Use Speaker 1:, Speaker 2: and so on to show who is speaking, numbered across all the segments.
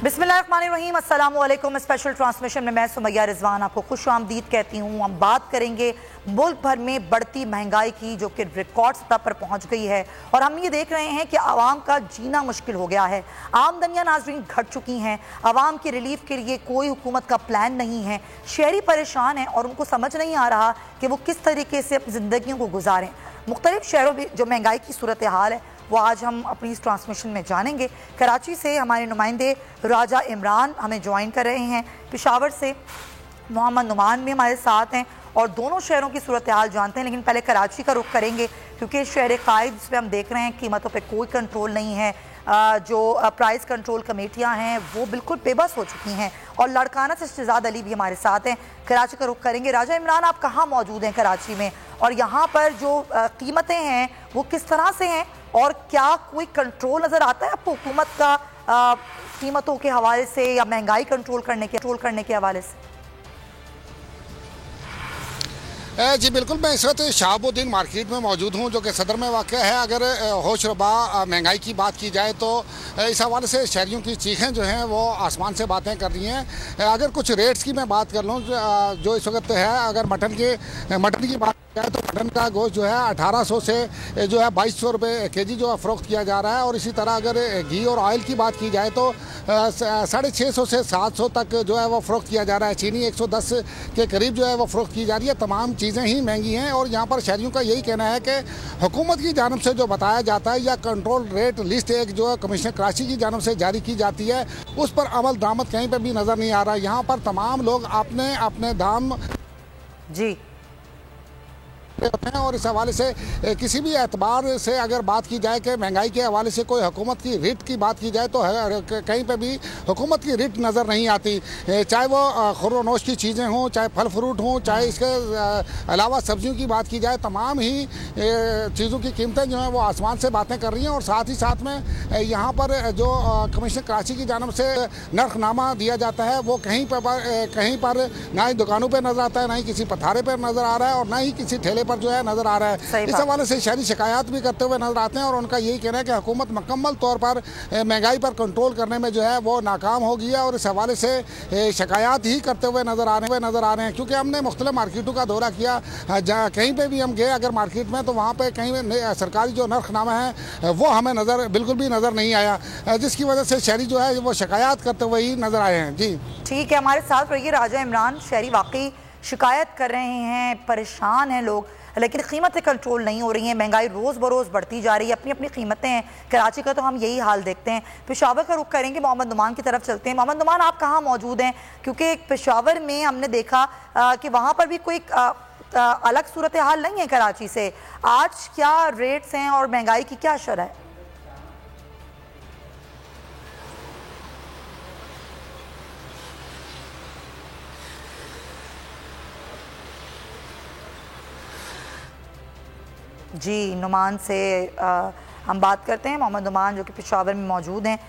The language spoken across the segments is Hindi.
Speaker 1: बिस्मिल्लाहिर्रहमानिर्रहीम, अस्सलाम वालेकुम। स्पेशल ट्रांसमिशन में मैं सुमैया रिजवान आपको खुश आमदीद कहती हूँ। हम बात करेंगे मुल्क भर में बढ़ती महंगाई की, जो कि रिकॉर्ड सतह पर पहुँच गई है और हम ये देख रहे हैं कि आवाम का जीना मुश्किल हो गया है। आमदनियाँ नाजरीन घट चुकी हैं, आवाम की रिलीफ के लिए कोई हुकूमत का प्लान नहीं है, शहरी परेशान हैं और उनको समझ नहीं आ रहा कि वो किस तरीके से अपनी ज़िंदगियों को गुजारें। मुख्तलिफ शहरों में जो महंगाई की सूरत हाल है वो आज हम अपनी इस ट्रांसमिशन में जानेंगे। कराची से हमारे नुमाइंदे राजा इमरान हमें ज्वाइन कर रहे हैं, पेशावर से मोहम्मद नुमान भी हमारे साथ हैं और दोनों शहरों की सूरत हाल जानते हैं। लेकिन पहले कराची का रुख करेंगे क्योंकि शहर कायद जिस पर हम देख रहे हैं कीमतों पे कोई कंट्रोल नहीं है। जो प्राइस कंट्रोल कमेटियां हैं वो बिल्कुल बेबस हो चुकी हैं और लड़काना से शहजाद अली भी हमारे साथ हैं। कराची का रुख करेंगे। राजा इमरान, आप कहाँ मौजूद हैं कराची में, और यहाँ पर जो कीमतें हैं वो किस तरह से हैं और क्या कोई कंट्रोल नज़र आता है आपको हुकूमत का कीमतों के हवाले से या महंगाई कंट्रोल करने के हवाले से?
Speaker 2: जी बिल्कुल, मैं इस वक्त शहाबुद्दीन मार्केट में मौजूद हूँ जो कि सदर में वाक़ है। अगर होशरबा महंगाई की बात की जाए तो इस हवाले से शहरियों की चीखें जो हैं वो आसमान से बातें कर रही हैं। अगर कुछ रेट्स की मैं बात कर लूँ जो इस वक्त है, अगर मटन की बात जाए तो मटन का गोश्त जो है 1800 से जो है 2200 रुपये केजी जो है फ़रोख्त किया जा रहा है। और इसी तरह अगर घी और ऑयल की बात की जाए तो 650 से 700 तक जो है वो फ़रोख्त किया जा रहा है। चीनी 110 के करीब जो है वो फ़रोख्त की जा रही है। तमाम चीज़ें ही महंगी हैं और यहाँ पर शहरियों का यही कहना है कि हुकूमत की जानिब से जो बताया जाता है या कंट्रोल रेट लिस्ट एक जो है कमिश्नर कराची की जानिब से जारी की जाती है, उस पर अमल दरामद कहीं पर भी नज़र नहीं आ रहा है। यहाँ पर तमाम लोग अपने अपने दाम
Speaker 1: जी
Speaker 2: होते हैं और इस हवाले से किसी भी एतबार से अगर बात की जाए कि महंगाई के हवाले से कोई हुकूमत की रिट की बात की जाए तो कहीं पे भी हुकूमत की रिट नज़र नहीं आती। चाहे वो खुर्रनोश की चीज़ें हों, चाहे फल फ्रूट हों, चाहे इसके अलावा सब्जियों की बात की जाए, तमाम ही चीज़ों की कीमतें जो हैं वो आसमान से बातें कर रही हैं। और साथ ही साथ में यहाँ पर जो कमिश्नर कराची की जानिब से नरखनामा दिया जाता है वो कहीं पर ना ही दुकानों पर नज़र आता है, ना ही किसी पथारे पर नज़र आ रहा है और ना ही किसी ठेले जो है नजर आ रहा है। इस हवाले से शहरी शिकायत भी करते हुए नजर आते हैं और उनका यही कहना है कि हुकूमत मुकम्मल तौर पर महंगाई पर कंट्रोल करने में जो है वो नाकाम हो गई है और इस हवाले से शिकायत ही करते हुए नजर आ रहे हैं। क्योंकि हमने मुख्तलिफ मार्केटों का दौरा किया, कहीं पे भी हम गए अगर मार्केट में तो वहाँ पे कहीं सरकारी जो नरखनामा है वो हमें बिल्कुल भी नजर नहीं आया, जिसकी वजह से शहरी जो है वो शिकायत करते हुए ही नजर आए हैं। जी
Speaker 1: ठीक है, हमारे साथ रहिए राजा इमरान। शहरी वाकई शिकायत कर रहे हैं, परेशान हैं लोग, लेकिन कीमतें कंट्रोल नहीं हो रही हैं। महंगाई रोज़ बरोज़ बढ़ती जा रही है, अपनी अपनी कीमतें हैं। कराची का तो हम यही हाल देखते हैं। पेशावर का रुख करेंगे, मोहम्मद नुमान की तरफ चलते हैं। मोहम्मद नुमान, आप कहाँ मौजूद हैं? क्योंकि पेशावर में हमने देखा कि वहाँ पर भी कोई अलग सूरत हाल नहीं है कराची से। आज क्या रेट्स हैं और महंगाई की क्या शरह है? जी नुमान से हम बात करते हैं। मोहम्मद नुमान जो कि पेशावर में मौजूद हैं।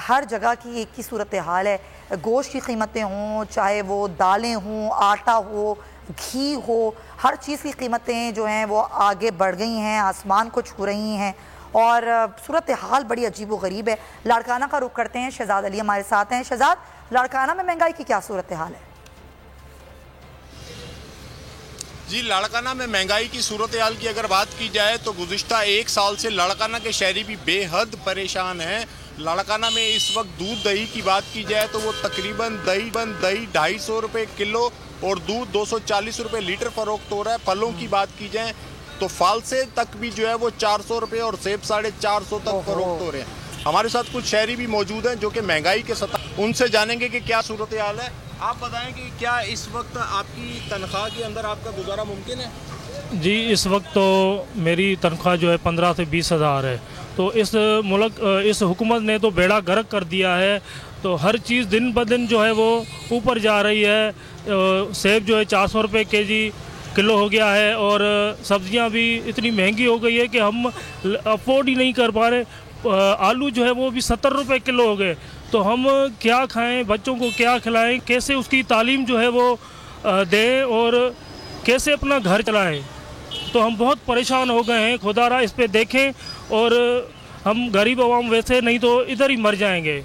Speaker 1: हर जगह की एक ही सूरत हाल है। गोश्त की कीमतें हों, चाहे वो दालें हों, आटा हो, घी हो, हर चीज़ की कीमतें जो हैं वो आगे बढ़ गई हैं, आसमान को छू रही हैं और सूरत हाल बड़ी अजीब व गरीब है। लाड़काना का रुख करते हैं, शहजाद अली हमारे साथ हैं। शहजाद, लाड़काना में महंगाई की क्या सूरत हाल है?
Speaker 3: जी, लाड़काना में महंगाई की सूरत हाल की अगर बात की जाए तो गुज़िश्ता एक साल से लाड़काना के शहरी भी बेहद परेशान हैं। लाड़काना में इस वक्त दूध दही की बात की जाए तो वो तकरीबन दही 250 रुपये किलो और दूध 240 रुपये लीटर फ़रोख्त हो रहा है। फलों की बात की जाए तो फालसे तक भी जो है वो 400 रुपये और सेब 450 तक फ़रोख्त हो रहे हैं। हमारे साथ कुछ शहरी भी मौजूद हैं जो कि महंगाई के सतह, उनसे जानेंगे कि क्या सूरत हाल है। आप बताएं कि क्या इस वक्त आपकी तनख्वाह के अंदर आपका गुजारा मुमकिन है?
Speaker 4: जी, इस वक्त तो मेरी तनख्वाह जो है 15 से 20 हज़ार है। तो इस हुकूमत ने तो बेड़ा गर्क कर दिया है। तो हर चीज़ दिन ब दिन जो है वो ऊपर जा रही है। सेब जो है 400 रुपये केजी किलो हो गया है और सब्जियां भी इतनी महंगी हो गई है कि हम अफोर्ड ही नहीं कर पा रहे। आलू जो है वो भी 70 रुपये किलो हो गए। तो हम क्या खाएं, बच्चों को क्या खिलाएं, कैसे उसकी तालीम जो है वो दें और कैसे अपना घर चलाएं। तो हम बहुत परेशान हो गए हैं। खुदारा इस पे देखें और हम गरीब आवाम वैसे नहीं तो इधर ही मर जाएंगे।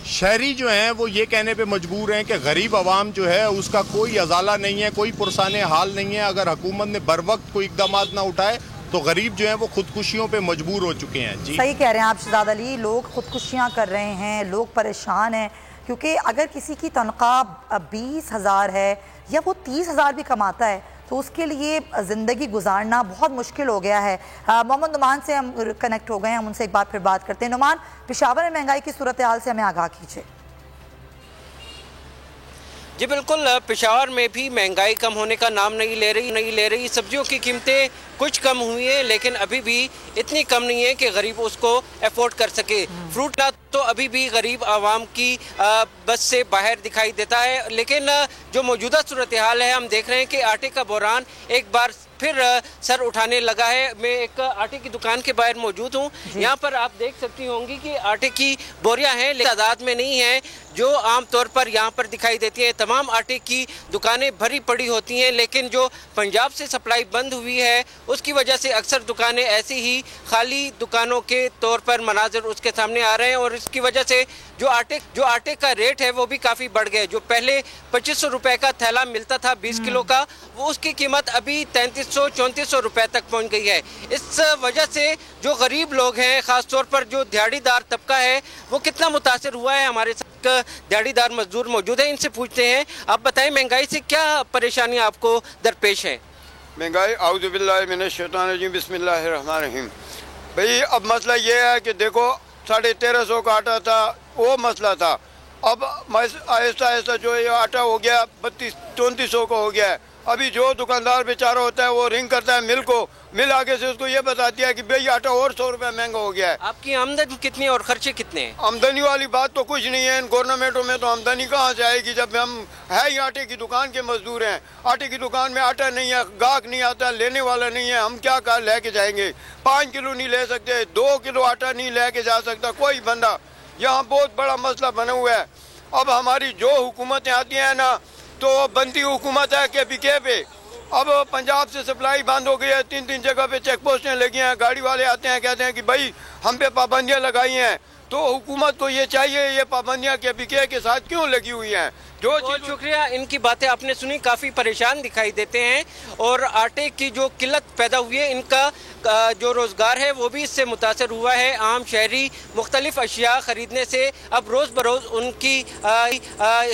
Speaker 3: शहरी जो हैं वो ये कहने पे मजबूर हैं कि गरीब आवाम जो है उसका कोई अजाला नहीं है, कोई पुरसाने हाल नहीं है। अगर हुकूमत ने बर वक्त कोई इकदाम ना उठाए तो गरीब जो है वो खुदकुशियों पे मजबूर हो चुके हैं। जी
Speaker 1: सही कह रहे हैं आप शहजाद अली, लोग खुदकुशियाँ कर रहे हैं, लोग परेशान हैं, क्योंकि अगर किसी की तनख्वाह 20,000 है या वो 30,000 भी कमाता है तो उसके लिए ज़िंदगी गुजारना बहुत मुश्किल हो गया है। मोहम्मद नुमान से हम कनेक्ट हो गए हैं, हम उनसे एक बार फिर बात करते हैं। नुमान, पेशावर में महंगाई की सूरत हाल से हमें आगाह कीजिए।
Speaker 5: जी बिल्कुल, पेशावर में भी महंगाई कम होने का नाम नहीं ले रही। सब्जियों की कीमतें कुछ कम हुई है लेकिन अभी भी इतनी कम नहीं है कि गरीब उसको अफोर्ड कर सके। फ्रूट तो अभी भी गरीब आवाम की बस से बाहर दिखाई देता है। लेकिन जो मौजूदा सूरत हाल है, हम देख रहे हैं कि आटे का बहरान एक बार फिर सर उठाने लगा है। मैं एक आटे की दुकान के बाहर मौजूद हूँ। यहाँ पर आप देख सकती होंगी कि आटे की बोरियां हैं लेकिन तादाद में नहीं है जो आमतौर पर यहाँ पर दिखाई देती है। तमाम आटे की दुकानें भरी पड़ी होती हैं, लेकिन जो पंजाब से सप्लाई बंद हुई है उसकी वजह से अक्सर दुकानें ऐसी ही खाली दुकानों के तौर पर मनाजिर उसके सामने आ रहे हैं और इसकी वजह से जो आटे का रेट है वो भी काफ़ी बढ़ गया। जो पहले 2500 रुपये का थैला मिलता था 20 किलो का, वो उसकी कीमत अभी 3300-3400 रुपये तक पहुंच गई है। इस वजह से जो गरीब लोग हैं, ख़ासतौर पर जो दिहाड़ीदार तबका है, वो कितना मुतासर हुआ है। हमारे साथ दिहाड़ीदार मजदूर मौजूद हैं, इनसे पूछते हैं। आप बताएं, महंगाई से क्या परेशानियाँ आपको दरपेश हैं?
Speaker 6: महंगाई आऊज़ु बिल्लाहि मिनश शैतानिर रजीम बिस्मिल्लाहिर रहमानिर रहीम। भाई अब मसला ये है कि देखो 1350 का आटा था, वो मसला था। अब आहिस्ता आहिस्ता जो ये आटा हो गया 3200-3400 का हो गया है। अभी जो दुकानदार बेचारा होता है वो रिंग करता है मिल को, मिल आगे से उसको ये बताती है कि भाई आटा और 100 रुपये महंगा हो गया है।
Speaker 5: आपकी आमदनी कितनी और खर्चे कितने हैं?
Speaker 6: आमदनी वाली बात तो कुछ नहीं है। इन गवर्नमेंटों में तो आमदनी कहाँ से आएगी जब हम है ही आटे की दुकान के मजदूर हैं। आटे की दुकान में आटा नहीं है, गाहक नहीं आता, लेने वाला नहीं है, हम क्या कर लेके जाएंगे? 5 किलो नहीं ले सकते, 2 किलो आटा नहीं लेके जा सकता कोई बंदा। यहाँ बहुत बड़ा मसला बना हुआ है। अब हमारी जो हुकूमतें आती हैं ना, तो बनती हुकूमत है के पीके पे। अब पंजाब से सप्लाई बंद हो गई है, 3 जगह पे चेक पोस्टें लगी हैं। गाड़ी वाले आते हैं, कहते हैं कि भाई हम पे पाबंदियां लगाई हैं। तो हुकूमत को ये चाहिए, ये पाबंदियां के पीके के साथ क्यों लगी हुई हैं?
Speaker 5: बहुत शुक्रिया, इनकी बातें आपने सुनी। काफ़ी परेशान दिखाई देते हैं और आटे की जो किल्लत पैदा हुई है, इनका जो रोज़गार है वो भी इससे मुतासर हुआ है। आम शहरी मुख्तलिफ अशिया ख़रीदने से अब रोज़ बरोज़ उनकी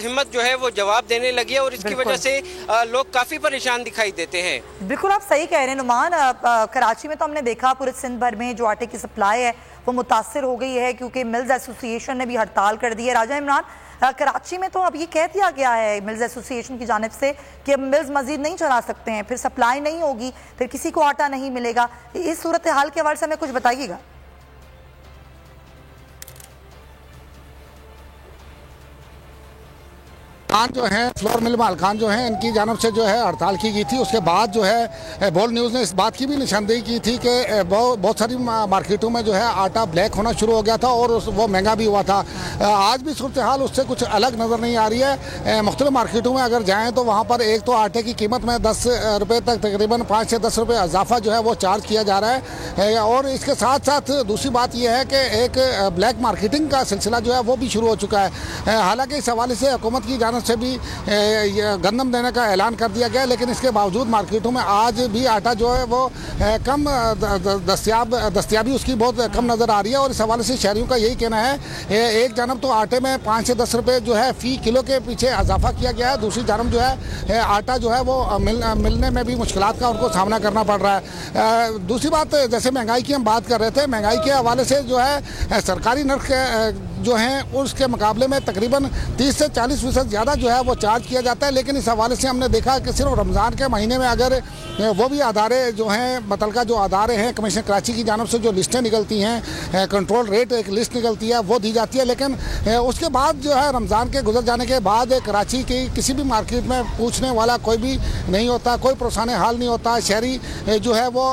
Speaker 5: हिम्मत जो है वो जवाब देने लगी है और इसकी वजह से लोग काफ़ी परेशान दिखाई देते हैं।
Speaker 1: बिल्कुल आप सही कह रहे हैं नुमान। कराची में तो हमने देखा पूरे सिंध भर में जो आटे की सप्लाई है वो मुतासर हो गई है, क्योंकि मिल्स एसोसिएशन ने भी हड़ताल कर दी है। राजा इमरान, कराची में तो अब ये कह दिया गया है मिल्स एसोसिएशन की जानिब से कि अब मिल्स मजीद नहीं चला सकते हैं, फिर सप्लाई नहीं होगी, फिर किसी को आटा नहीं मिलेगा। इस सूरत हाल के हवाले से हमें कुछ बताइएगा।
Speaker 2: खान जो है फ्लोर मिल मालकान जो है इनकी जानब से जो है हड़ताल की गई थी। उसके बाद जो है बोल्ड न्यूज़ ने इस बात की भी निशानदेही की थी कि बहुत सारी मार्केटों में जो है आटा ब्लैक होना शुरू हो गया था और वो महंगा भी हुआ था। आज भी सूरत हाल उससे कुछ अलग नज़र नहीं आ रही है। मुख्तलिफ मार्केटों में अगर जाएँ तो वहाँ पर एक तो आटे की कीमत में 10 रुपये तक तकरीबन 5 से 10 रुपये इजाफा जो है वो चार्ज किया जा रहा है। और इसके साथ साथ दूसरी बात यह है कि एक ब्लैक मार्केटिंग का सिलसिला जो है वो भी शुरू हो चुका है। हालांकि इस हवाले से हुकूमत की जानब से भी गंदम देने का ऐलान कर दिया गया, लेकिन इसके बावजूद मार्केटों में आज भी आटा जो है वो कम दस्तियाबी उसकी बहुत कम नज़र आ रही है। और इस हवाले से शहरियों का यही कहना है, एक जानब तो आटे में 5 से 10 रुपये जो है फ़ी किलो के पीछे इजाफा किया गया है, दूसरी जानब जो है आटा जो है वो मिलने में भी मुश्किलात का उनको सामना करना पड़ रहा है। दूसरी बात, जैसे महंगाई की हम बात कर रहे थे, महंगाई के हवाले से जो है सरकारी नर्ख जो हैं उसके मुकाबले में तकरीबन 30 से 40% ज़्यादा जो है वो चार्ज किया जाता है। लेकिन इस हवाले से हमने देखा कि सिर्फ रमज़ान के महीने में अगर वो भी अदारे जो हैं मुतल्लिका जो अदारे हैं कमिश्नर कराची की जानब से जो लिस्टें निकलती हैं, कंट्रोल रेट एक लिस्ट निकलती है वो दी जाती है, लेकिन उसके बाद जो है रमज़ान के गुजर जाने के बाद कराची की किसी भी मार्केट में पूछने वाला कोई भी नहीं होता, कोई परेशान हाल नहीं होता। शहरी जो है वो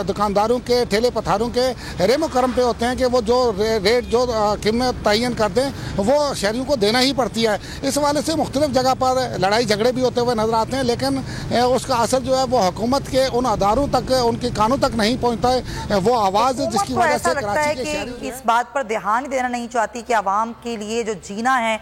Speaker 2: दुकानदारों के ठेले पथारों के रेमो करम पे होते हैं कि वो जो रेट जो कीमत तयन कर दें वो शहरियों को देना ही पड़ती है। इस हवाले सी मुख्तलिफ जगह पर लड़ाई झगड़े भी होते हुए नजर आते हैं, लेकिन उसका असर जो है वो हुकूमत के उन अदारों तक, उनके कानों तक नहीं पहुँचता है। वो आवाज़ जिसकी वजह से
Speaker 1: कराची के शहरी इस बात पर ध्यान देना नहीं चाहती कि आवाम के लिए जो जीना है,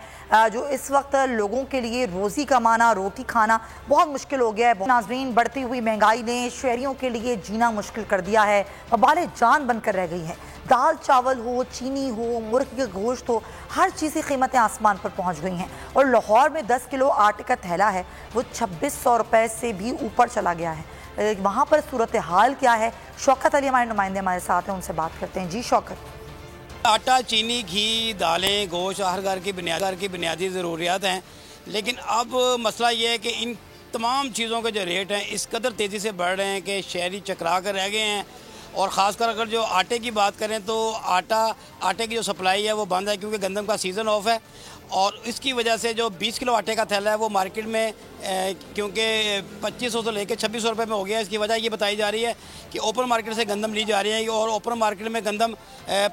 Speaker 1: जो इस वक्त लोगों के लिए रोज़ी कमाना, रोटी खाना बहुत मुश्किल हो गया है। नाज़रीन, बढ़ती हुई महंगाई ने शहरियों के लिए जीना मुश्किल कर दिया है, वबाले जान बनकर रह गई है। दाल चावल हो, चीनी हो, मुर्गी का गोश्त हो, हर चीज़ की कीमतें आसमान पर पहुंच गई हैं। और लाहौर में 10 किलो आटे का थैला है वो 2600 रुपये से भी ऊपर चला गया है। वहाँ पर सूरत हाल क्या है? शौकत अली हमारे नुमाइंदे हमारे साथ हैं, उनसे बात करते हैं। जी शौकत।
Speaker 7: आटा, चीनी, घी, दालें, गोश्त हर घर की बुनियादी ज़रूरियात हैं, लेकिन अब मसला ये है कि इन तमाम चीज़ों के जो रेट हैं इस कदर तेज़ी से बढ़ रहे हैं कि शहरी चकरा कर रह गए हैं। और ख़ासकर अगर जो आटे की बात करें तो आटे की जो सप्लाई है वो बंद है, क्योंकि गंदम का सीज़न ऑफ है। और इसकी वजह से जो 20 किलो आटे का थैला है वो मार्केट में क्योंकि 2500 से लेकर 2600 रुपये में हो गया। इसकी वजह ये बताई जा रही है कि ओपन मार्केट से गंदम ली जा रही है और ओपन मार्केट में गंदम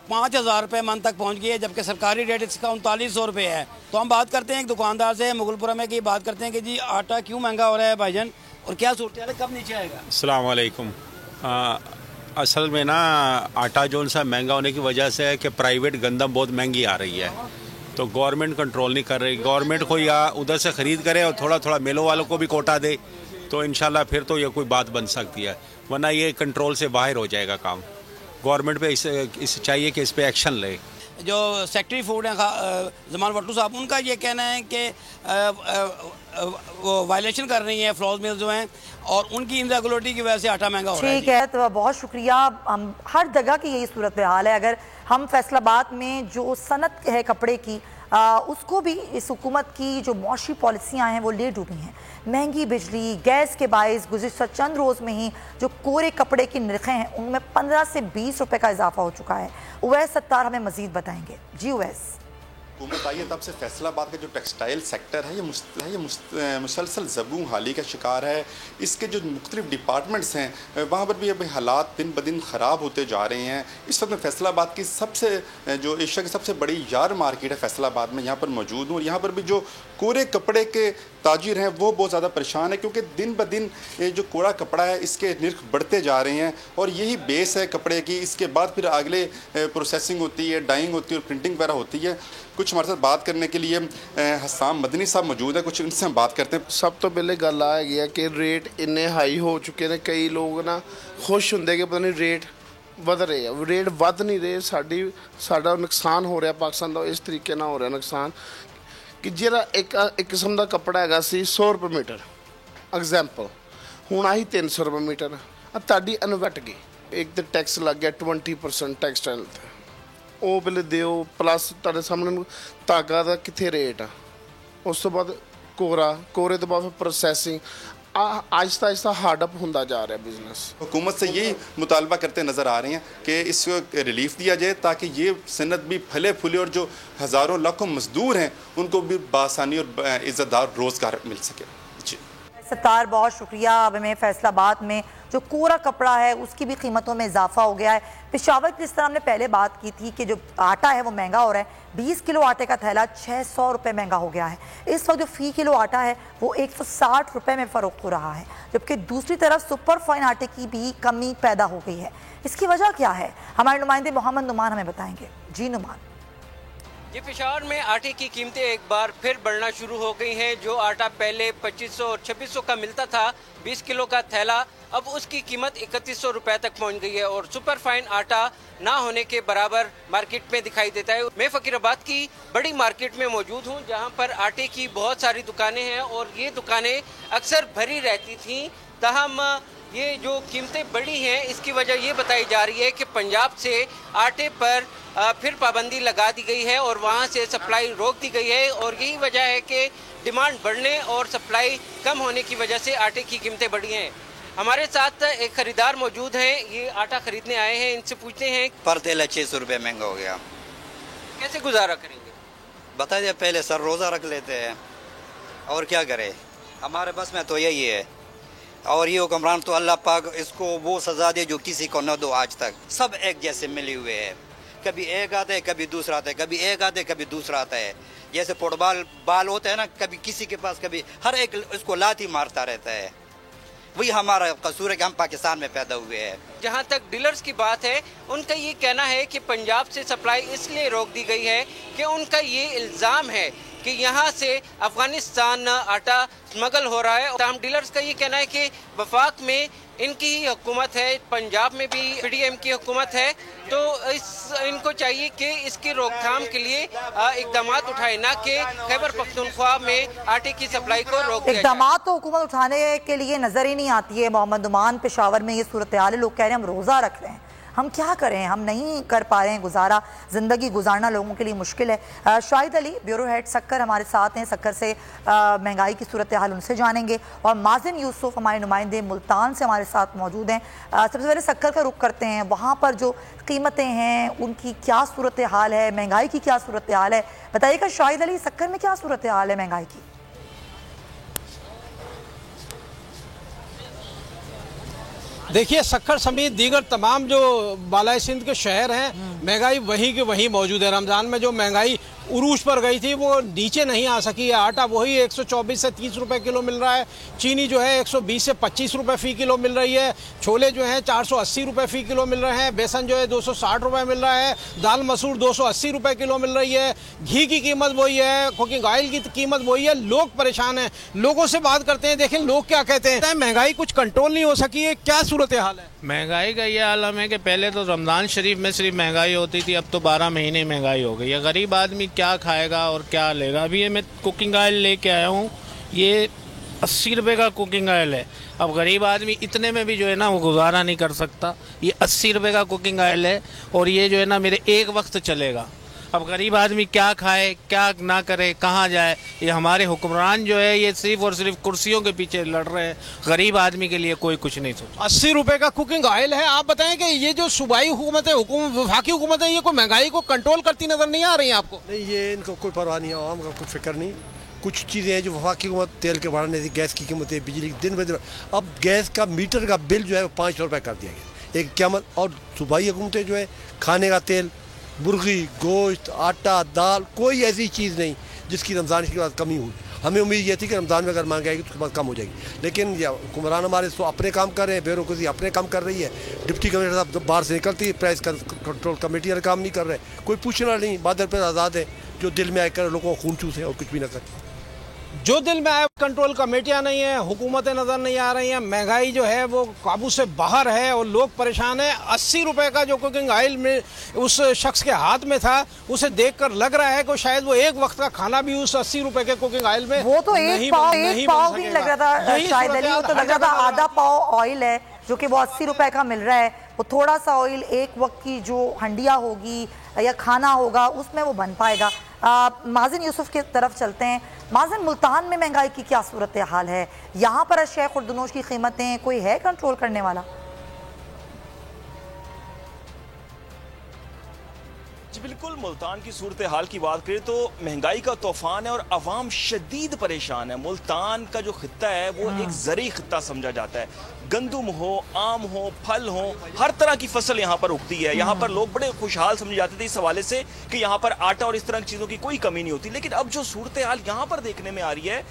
Speaker 7: 5000 रुपये मन तक पहुंच गई है, जबकि सरकारी रेट इसका 3900 रुपये है। तो हम बात करते हैं एक दुकानदार से मुगलपुरा में, कि बात करते हैं कि जी आटा क्यों महंगा हो रहा है भाईजान, और क्या सूरत है, कब नीचे आएगा?
Speaker 8: अस्सलाम वालेकुम। असल में ना आटा जो सा महंगा होने की वजह से है कि प्राइवेट गंदम बहुत महंगी आ रही है, तो गवर्नमेंट कंट्रोल नहीं कर रही। गवर्नमेंट को या उधर से ख़रीद करे और थोड़ा थोड़ा मिलों वालों को भी कोटा दे तो इंशाल्लाह फिर तो ये कोई बात बन सकती है, वरना ये कंट्रोल से बाहर हो जाएगा काम। गवर्नमेंट पे इस चाहिए कि इस पे एक्शन ले।
Speaker 7: जो सेक्रेटरी फूड हैं जमान भट्टू साहब, उनका ये कहना है कि वो वायलेशन कर रही हैं फ्लोर मिल्स जो हैं, और उनकी इनरेगुलरिटी की वजह से आटा महंगा हो रहा है।
Speaker 1: ठीक है, तो बहुत शुक्रिया। हर जगह की यही सूरत हाल है। अगर हम फैसलाबाद में जो सनत है कपड़े की, उसको भी इस हुकूमत की जो मौशी पॉलिसियाँ हैं वो ले डूबी हैं। महंगी बिजली, गैस के बाइस गुज़िश्ता चंद रोज़ में ही जो कोरे कपड़े की नरखें हैं उनमें 15 से 20 रुपये का इजाफा हो चुका है। उवैस सत्तार हमें मज़ीद बताएंगे। जी उवैस।
Speaker 9: हुकूमत आई है तब से फैसलाबाद का जो टेक्सटाइल सेक्टर है ये मुसलसल ज़बूं हाली का शिकार है। इसके जो मुख्तलिफ डिपार्टमेंट्स हैं वहाँ पर भी अभी हालात दिन ब दिन ख़राब होते जा रहे हैं। इस वक्त मैं फैसलाबाद की जो एशिया की सबसे बड़ी यार मार्केट है फैसलाबाद में, यहाँ पर मौजूद हूँ। और यहाँ पर भी जो कोरे कपड़े के ताजिर हैं वो बहुत ज़्यादा परेशान है, क्योंकि दिन ब दिन ये जो कोरा कपड़ा है इसके निर्ख बढ़ते जा रहे हैं और यही बेस है कपड़े की। इसके बाद फिर अगले प्रोसेसिंग होती है, डाइंग होती है और प्रिंटिंग वगैरह होती है। कुछ हमारे साथ बात करने के लिए हसाम मदनी साहब मौजूद है, कुछ इनसे हम बात करते हैं।
Speaker 10: सब तो पहले गल आ गई है कि रेट इन्ने हाई हो चुके हैं, कई लोग ना खुश होंगे कि पता नहीं रेट वध रहे हैं। रेट वध नहीं रहे, साडा नुकसान हो रहा पाकिस्तान का इस तरीके ना हो रहा नुकसान कि ਜਿਹੜਾ एक किस्म का कपड़ा है 100 रुपये मीटर एग्जाम्पल, हूँ आई 300 रुपये मीटर ताड़ी अनवट गई। एक तो टैक्स लग गया 20% टैक्सटाइल वो बिल दिओ, प्लस तुहाडे सामने धागा का कितने रेट आ, उस तो बाद कोरे तो बाद प्रोसैसिंग आहिस्ता आहिस्ता हार्डअप होता जा रहा है बिजनेस।
Speaker 9: हुकूमत से यही मुतालबा करते नज़र आ रहे हैं कि इसको रिलीफ दिया जाए ताकि ये सनत भी फले फूले और जो हज़ारों लाखों मजदूर हैं उनको भी बासानी और इज़्ज़तदार रोज़गार मिल सके। जी
Speaker 1: सत्तार, बहुत शुक्रिया। अब हमें फैसलाबाद में जो कोरा कपड़ा है उसकी भी कीमतों में इजाफा हो गया है। पेशावर की जिस तरह हमने पहले बात की थी कि जो आटा है वो महंगा हो रहा है, 20 किलो आटे का थैला 600 रुपये महंगा हो गया है। इस वक्त जो फ़ी किलो आटा है वो 160 रुपये में फ़रोख्त हो रहा है, जबकि दूसरी तरफ सुपर फाइन आटे की भी कमी पैदा हो गई है। इसकी वजह क्या है, हमारे नुमाइंदे मोहम्मद नुमान हमें बताएंगे। जी नुमान।
Speaker 5: ये पेशावर में आटे की कीमतें एक बार फिर बढ़ना शुरू हो गई हैं। जो आटा पहले 2500 और 2600 का मिलता था 20 किलो का थैला, अब उसकी कीमत 3100 रुपये तक पहुंच गई है और सुपर फाइन आटा ना होने के बराबर मार्केट में दिखाई देता है। मैं फकीराबाद की बड़ी मार्केट में मौजूद हूं, जहां पर आटे की बहुत सारी दुकानें हैं और ये दुकानें अक्सर भरी रहती थीं। ताहम ये जो कीमतें बढ़ी हैं इसकी वजह ये बताई जा रही है कि पंजाब से आटे पर फिर पाबंदी लगा दी गई है और वहाँ से सप्लाई रोक दी गई है, और यही वजह है कि डिमांड बढ़ने और सप्लाई कम होने की वजह से आटे की कीमतें बढ़ी हैं। हमारे साथ एक खरीदार मौजूद हैं, ये आटा खरीदने आए हैं, इनसे पूछते हैं।
Speaker 11: पर तेल 600 रुपये महंगा हो गया,
Speaker 5: कैसे गुजारा करेंगे?
Speaker 11: बता दिया पहले सर, रोज़ा रख लेते हैं और क्या करें, हमारे बस में तो यही है। और ये हुक्मरान तो अल्लाह पाक इसको वो सज़ा दे जो किसी को न दो आज तक, सब एक जैसे मिले हुए हैं। कभी एक आता है, कभी दूसरा आता है, कभी एक आता है, कभी दूसरा आता है। जैसे फुटबॉल बाल होता है ना, कभी किसी के पास, कभी हर एक उसको लात ही मारता रहता है। वही हमारा कसूर है कि हम पाकिस्तान में पैदा हुए हैं।
Speaker 5: जहां तक डीलर्स की बात है, उनका ये कहना है कि पंजाब से सप्लाई इसलिए रोक दी गई है कि उनका ये इल्ज़ाम है कि यहाँ से अफगानिस्तान आटा स्मगल हो रहा है। तमाम डीलर्स का ये कहना है कि वफाक में इनकी ही हुकूमत है, पंजाब में भी PDM की हुकूमत है, तो इनको चाहिए कि इसकी रोकथाम के लिए इकदाम उठाए, ना कि खैबर पख्तूनख्वा में आटे की सप्लाई को रोक दिया।
Speaker 1: इकदाम तो हुकूमत उठाने के लिए नजर ही नहीं आती है। मोहम्मद नुमान पेशावर में ये सूरत हाल है, लोग कह रहे हैं हम रोज़ा रख रहे हैं, हम क्या करें, हम नहीं कर पा रहे हैं गुजारा, ज़िंदगी गुजारना लोगों के लिए मुश्किल है। शाहिद अली ब्यूरो हेड सक्कर हमारे साथ हैं, सक्कर से महंगाई की सूरत हाल उनसे जानेंगे, और माजिन यूसुफ हमारे नुमाइंदे मुल्तान से हमारे साथ मौजूद हैं। सबसे पहले सक्कर का रुख करते हैं, वहाँ पर जो कीमतें हैं उनकी क्या सूरत हाल है, महंगाई की क्या सूरत हाल है, बताइएगा शाहिद अली, सक्कर में क्या सूरत हाल है महंगाई की?
Speaker 12: देखिए, सक्कर समेत दीगर तमाम जो बालाई सिंध के शहर हैं, महंगाई वहीं की वहीं मौजूद है। रमज़ान में जो महंगाई उरूज पर गई थी वो नीचे नहीं आ सकी है। आटा वही 124 से 30 रुपए किलो मिल रहा है, चीनी जो है 120 से 25 रुपए फी किलो मिल रही है, छोले जो हैं 480 रुपए फी किलो मिल रहे हैं, बेसन जो है 260 रुपए मिल रहा है, दाल मसूर 280 रुपए किलो मिल रही है, घी की कीमत वही है, कुकिंग ऑयल की कीमत वही है। लोग परेशान हैं, लोगों से बात करते हैं, देखें लोग क्या कहते हैं। महंगाई कुछ कंट्रोल नहीं हो सकी है, क्या सूरत हाल है?
Speaker 13: महंगाई का ये आलम है कि पहले तो रमज़ान शरीफ में सिर्फ महंगाई होती थी, अब तो 12 महीने महंगाई हो गई है। गरीब आदमी क्या खाएगा और क्या लेगा? अभी ये मैं कुकिंग ऑयल लेके आया हूँ, ये 80 रुपये का कुकिंग ऑयल है। अब गरीब आदमी इतने में भी जो है ना वो गुजारा नहीं कर सकता। ये 80 रुपये का कुकिंग ऑयल है और ये जो है ना मेरे एक वक्त चलेगा। अब गरीब आदमी क्या खाए, क्या ना करे, कहाँ जाए? ये हमारे हुक्मरान जो है ये सिर्फ और सिर्फ कुर्सियों के पीछे लड़ रहे हैं, गरीब आदमी के लिए कोई कुछ नहीं सोचा।
Speaker 12: 80 रुपए का कुकिंग ऑयल है। आप बताएं कि ये जो सूबाई हुकूमत है, वफाकी हुकूमत है, ये कोई महंगाई को कंट्रोल करती नजर नहीं आ रही है आपको?
Speaker 14: नहीं, ये इनको कोई परवाह नहीं है, आवाम का कुछ फिक्र नहीं। कुछ चीज़ें हैं जो वफाकी हुकूमत तेल के बढ़ाने से, गैस की कीमतें, बिजली की दिन ब दिन, अब गैस का मीटर का बिल जो है 500 रुपये कर दिया गया, एक क़यामत। और सूबाई हुकूमतें जो है खाने का तेल, मुर्गी, गोश्त, आटा, दाल, कोई ऐसी चीज़ नहीं जिसकी रमज़ान के बाद कमी हुई। हमें उम्मीद ये थी कि रमज़ान में अगर महंगाई आएगी तो उसके बाद कम हो जाएगी, लेकिन हुक्मरान हमारे तो अपने काम कर रहे हैं, ब्यूरोक्रेसी अपने काम कर रही है। डिप्टी कमिश्नर साहब जब बाहर से निकलती है, प्राइस कंट्रोल कमेटी वाले काम नहीं कर रहे, कोई पूछना नहीं, बादल पर आज़ाद है, जो दिल में आए कर लोगों को खून चूसे और कुछ भी ना करे।
Speaker 12: जो दिल में आए, कंट्रोल कमेटियां नहीं है, हुकूमतें नज़र नहीं आ रही हैं, महंगाई जो है वो काबू से बाहर है और लोग परेशान हैं। 80 रुपए का जो कुकिंग ऑयल में उस शख्स के हाथ में था, उसे देखकर लग रहा है कि शायद वो एक वक्त का खाना भी उस 80 रुपए के कुकिंग ऑयल में
Speaker 1: वो तो एक पाव भी लग रहा था शायद अली, वो तो लग रहा था आधा पाव ऑयल है जो कि वो 80 रुपए का मिल रहा है। वो थोड़ा सा ऑयल एक वक्त की जो हंडिया होगी या खाना होगा उसमें वो बन पाएगा। माजिन यूसुफ की तरफ चलते हैं। माजिन, मुल्तान में महंगाई की क्या सूरत हाल है? यहाँ पर अशिया खुर्दनोश की कीमतें कोई है कंट्रोल करने वाला?
Speaker 15: जी बिल्कुल, मुल्तान की सूरत हाल की बात करें तो महंगाई का तूफान है और अवाम शदीद परेशान है। मुल्तान का जो खित्ता है वो एक ज़री खित्ता समझा जाता है। गंदम हो, आम हो, फल हो, हर तरह की फसल यहाँ पर उगती है। यहाँ पर लोग बड़े खुशहाल समझे जाते थे इस हवाले से कि यहाँ पर आटा और इस तरह की चीज़ों की कोई कमी नहीं होती। लेकिन अब जो सूरत हाल यहाँ पर देखने में आ रही है,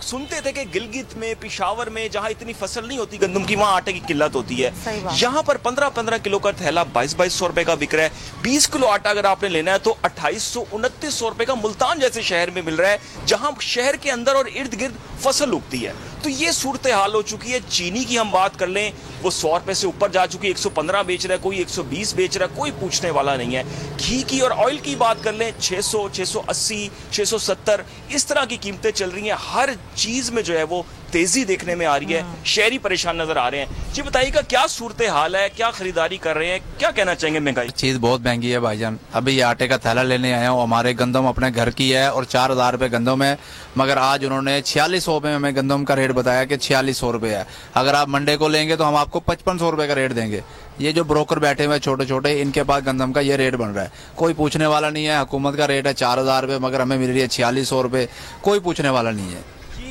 Speaker 15: सुनते थे कि गिलगित में, पिशावर में, जहाँ इतनी फसल नहीं होती गंदम की, वहाँ आटे की किल्लत होती है। यहाँ पर 15-15 किलो का थैला 2200 रुपए का बिक रहा है। 20 किलो आटा अगर आपने लेना है तो 2800-2900 रुपए का मुल्तान जैसे शहर में मिल रहा है, जहाँ शहर के अंदर और इर्द गिर्द फसल उगती है। तो ये सूरत हाल हो चुकी है। चीनी की हम बात कर लें, वो 100 रुपए से ऊपर जा चुकी है, 115 बेच रहा है, कोई 120 बेच रहा है, कोई पूछने वाला नहीं है। घी की और ऑयल की बात कर लें, 600, 680, 670 इस तरह की कीमतें चल रही हैं। हर चीज में जो है वो तेजी देखने में आ रही है। शहरी परेशान नजर आ रहे हैं। जी बताइएगा क्या सूरत हाल है, क्या खरीदारी कर रहे हैं, क्या कहना चाहेंगे? महंगाई
Speaker 16: चीज बहुत महंगी है भाईजान। अभी ये आटे का थैला लेने आया हूँ, हमारे गंदम अपने घर की है और 4000 रुपए गंदम है, मगर आज उन्होंने 4600 रुपए में हमें गंदम का रेट बताया कि 4600 रुपए है। अगर आप मंडे को लेंगे तो हम आपको 5500 रुपए का रेट देंगे। ये जो ब्रोकर बैठे हुए छोटे छोटे, इनके पास गंदम का ये रेट बन रहा है, कोई पूछने वाला नहीं है। हुकूमत का रेट है 4000 रुपए, मगर हमें मिल रही है 4600 रुपए, कोई पूछने वाला नहीं है।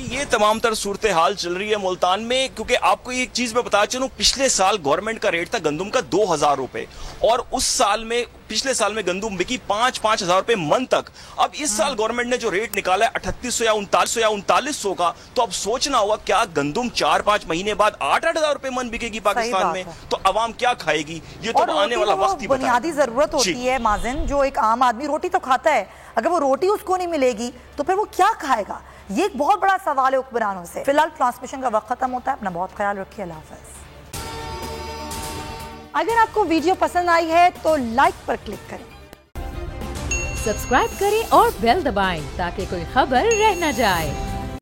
Speaker 15: ये तमाम तर सूरत हाल चल रही है मुल्तान में, क्योंकि आपको एक चीज मैं बता चलूं, पिछले साल गवर्नमेंट का रेट था गंदम का 2000 रुपए, और उस साल में पिछले साल में गंदम बिकी 5,000 रुपए मन तक। अब इस साल गवर्नमेंट ने जो रेट निकाला है 3800 या 3900 का, तो अब सोचना होगा क्या गंदम 4-5 महीने बाद 8,000 रुपए मन बिकेगी पाकिस्तान में, तो अवाम क्या खाएगी? ये तो आने वाला वक्त ही
Speaker 1: बुनियादी जरूरत होती है माजिन, जो एक आम आदमी रोटी तो खाता है, अगर वो रोटी उसको नहीं मिलेगी तो फिर वो क्या खाएगा? ये एक बहुत बड़ा सवाल है हुक्मरानों से। फिलहाल ट्रांसमिशन का वक्त खत्म होता है, अपना बहुत ख्याल रखिए, अल्लाह हाफ़िज़। अगर आपको वीडियो पसंद आई है तो लाइक पर क्लिक करें,
Speaker 17: सब्सक्राइब करें और बेल दबाएं ताकि कोई खबर रह न जाए।